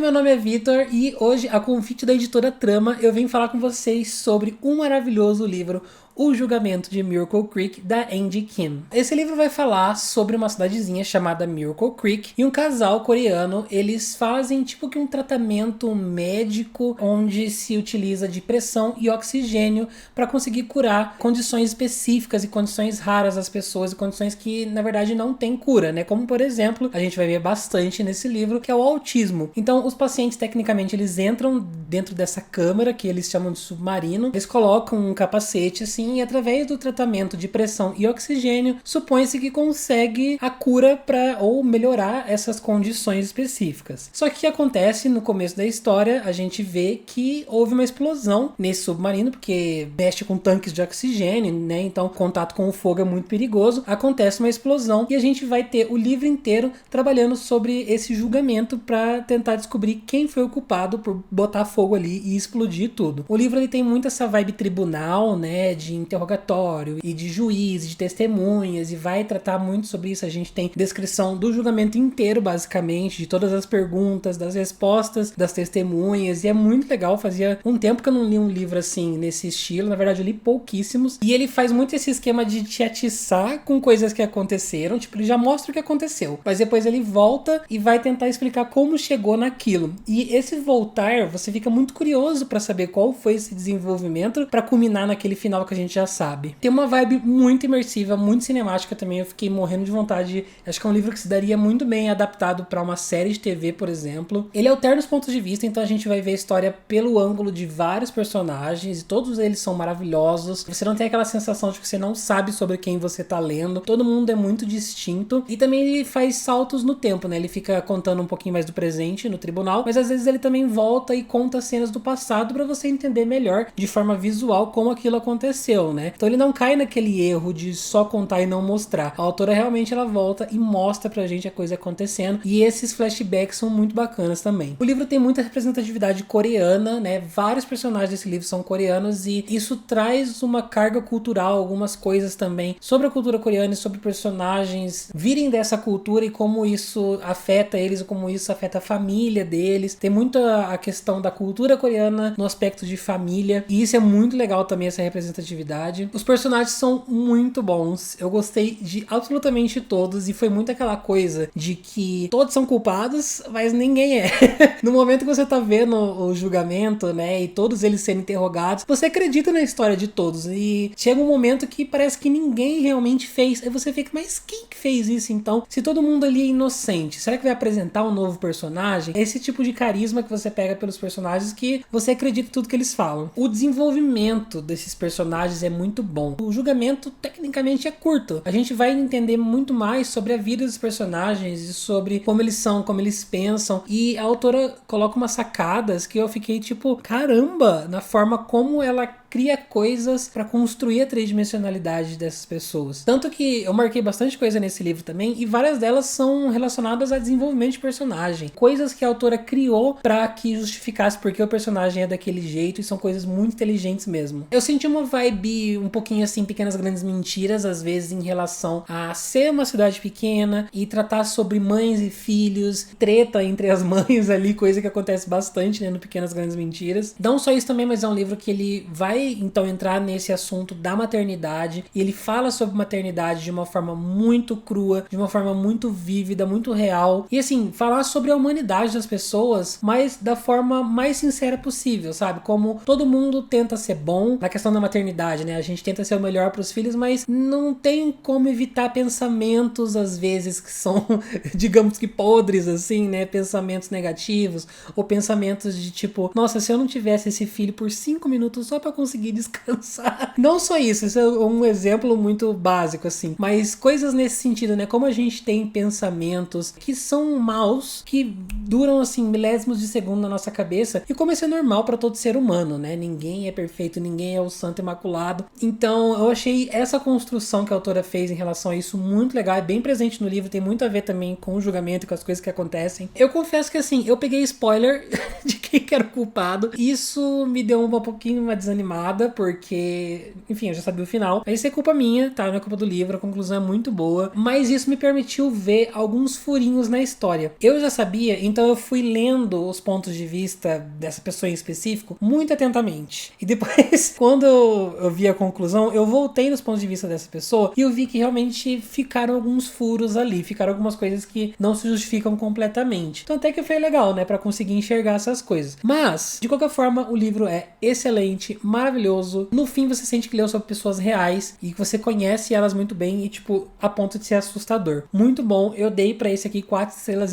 meu nome é Vitor e hoje, a convite da editora Trama, eu vim falar com vocês sobre um maravilhoso livro, O Julgamento de Miracle Creek, da Angie Kim. Esse livro vai falar sobre uma cidadezinha chamada Miracle Creek e um casal coreano. Eles fazem tipo que um tratamento médico onde se utiliza de pressão e oxigênio para conseguir curar condições específicas e condições raras das pessoas e condições que na verdade não tem cura, né? Como por exemplo, a gente vai ver bastante nesse livro, que é o autismo. Então os pacientes tecnicamente eles entram dentro dessa câmara que eles chamam de submarino, eles colocam um capacete assim e através do tratamento de pressão e oxigênio, supõe-se que consegue a cura para ou melhorar essas condições específicas. Só que o que acontece no começo da história, a gente vê que houve uma explosão nesse submarino, porque mexe com tanques de oxigênio, né? Então, contato com o fogo é muito perigoso. Acontece uma explosão e a gente vai ter o livro inteiro trabalhando sobre esse julgamento para tentar descobrir quem foi o culpado por botar fogo ali e explodir tudo. O livro ele tem muito essa vibe tribunal, né? De interrogatório e de juiz, de testemunhas, e vai tratar muito sobre isso. A gente tem descrição do julgamento inteiro, basicamente, de todas as perguntas, das respostas das testemunhas, e é muito legal. Fazia um tempo que eu não li um livro assim, nesse estilo. Na verdade, eu li pouquíssimos, e ele faz muito esse esquema de te atiçar com coisas que aconteceram, tipo, ele já mostra o que aconteceu, mas depois ele volta e vai tentar explicar como chegou naquilo. E esse voltar, você fica muito curioso pra saber qual foi esse desenvolvimento pra culminar naquele final que a gente já sabe. Tem uma vibe muito imersiva, muito cinemática também. Eu fiquei morrendo de vontade. Acho que é um livro que se daria muito bem adaptado para uma série de TV, por exemplo. Ele alterna os pontos de vista, então a gente vai ver a história pelo ângulo de vários personagens e todos eles são maravilhosos. Você não tem aquela sensação de que você não sabe sobre quem você tá lendo. Todo mundo é muito distinto e também ele faz saltos no tempo, né? Ele fica contando um pouquinho mais do presente no tribunal, mas às vezes ele também volta e conta cenas do passado para você entender melhor de forma visual como aquilo aconteceu, né? Então ele não cai naquele erro de só contar e não mostrar. A autora realmente ela volta e mostra pra gente a coisa acontecendo, e esses flashbacks são muito bacanas também. O livro tem muita representatividade coreana, né? Vários personagens desse livro são coreanos e isso traz uma carga cultural, algumas coisas também sobre a cultura coreana e sobre personagens virem dessa cultura e como isso afeta eles, ou como isso afeta a família deles. Tem muito a questão da cultura coreana no aspecto de família, e isso é muito legal também, essa representatividade. Os personagens são muito bons, eu gostei de absolutamente todos, e foi muito aquela coisa de que todos são culpados, mas ninguém é. No momento que você tá vendo o julgamento, né, e todos eles sendo interrogados, você acredita na história de todos, e chega um momento que parece que ninguém realmente fez, aí você fica, mas quem que fez isso então? Se todo mundo ali é inocente, será que vai apresentar um novo personagem? É esse tipo de carisma que você pega pelos personagens que você acredita em tudo que eles falam. O desenvolvimento desses personagens é muito bom. O julgamento tecnicamente é curto. A gente vai entender muito mais sobre a vida dos personagens e sobre como eles são, como eles pensam, e a autora coloca umas sacadas que eu fiquei tipo, caramba, na forma como ela cria coisas para construir a tridimensionalidade dessas pessoas. Tanto que eu marquei bastante coisa nesse livro também, e várias delas são relacionadas a desenvolvimento de personagem. Coisas que a autora criou para que justificasse porque o personagem é daquele jeito, e são coisas muito inteligentes mesmo. Eu senti uma vibe um pouquinho assim, Pequenas Grandes Mentiras, às vezes em relação a ser uma cidade pequena e tratar sobre mães e filhos, treta entre as mães ali, coisa que acontece bastante, né, no Pequenas Grandes Mentiras. Não só isso também, mas é um livro que ele vai então entrar nesse assunto da maternidade, e ele fala sobre maternidade de uma forma muito crua, de uma forma muito vívida, muito real, e assim, falar sobre a humanidade das pessoas, mas da forma mais sincera possível, sabe? Como todo mundo tenta ser bom na questão da maternidade, né? A gente tenta ser o melhor pros filhos, mas não tem como evitar pensamentos, às vezes, que são, digamos que podres, assim, né? Pensamentos negativos, ou pensamentos de tipo, nossa, se eu não tivesse esse filho por 5 minutos só pra conseguir descansar. Não só isso é um exemplo muito básico, assim, mas coisas nesse sentido, né? Como a gente tem pensamentos que são maus, que duram, assim, milésimos de segundo na nossa cabeça, e como isso é normal pra todo ser humano, né? Ninguém é perfeito, ninguém é o santo imaculado. Então, eu achei essa construção que a autora fez em relação a isso muito legal, é bem presente no livro, tem muito a ver também com o julgamento e com as coisas que acontecem. Eu confesso que, assim, eu peguei spoiler de quem que era o culpado, e isso me deu um pouquinho uma desanimada animada, porque, enfim, eu já sabia o final. Mas isso é culpa minha, tá? Não é culpa do livro, a conclusão é muito boa. Mas isso me permitiu ver alguns furinhos na história. Eu já sabia, então eu fui lendo os pontos de vista dessa pessoa em específico muito atentamente. E depois, quando eu vi a conclusão, eu voltei nos pontos de vista dessa pessoa e eu vi que realmente ficaram alguns furos ali, ficaram algumas coisas que não se justificam completamente. Então até que foi legal, né, pra conseguir enxergar essas coisas. Mas, de qualquer forma, o livro é excelente, maravilhoso. No fim, você sente que leu sobre pessoas reais e que você conhece elas muito bem e, tipo, a ponto de ser assustador. Muito bom, eu dei pra esse aqui 4,5 estrelas.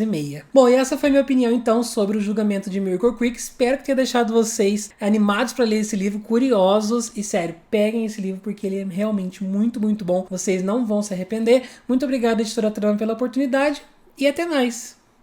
Bom, e essa foi minha opinião, então, sobre o julgamento de Miracle Creek. Espero que tenha deixado vocês animados pra ler esse livro, curiosos. E, sério, peguem esse livro porque ele é realmente muito, muito bom. Vocês não vão se arrepender. Muito obrigado, editora Trama, pela oportunidade e até mais!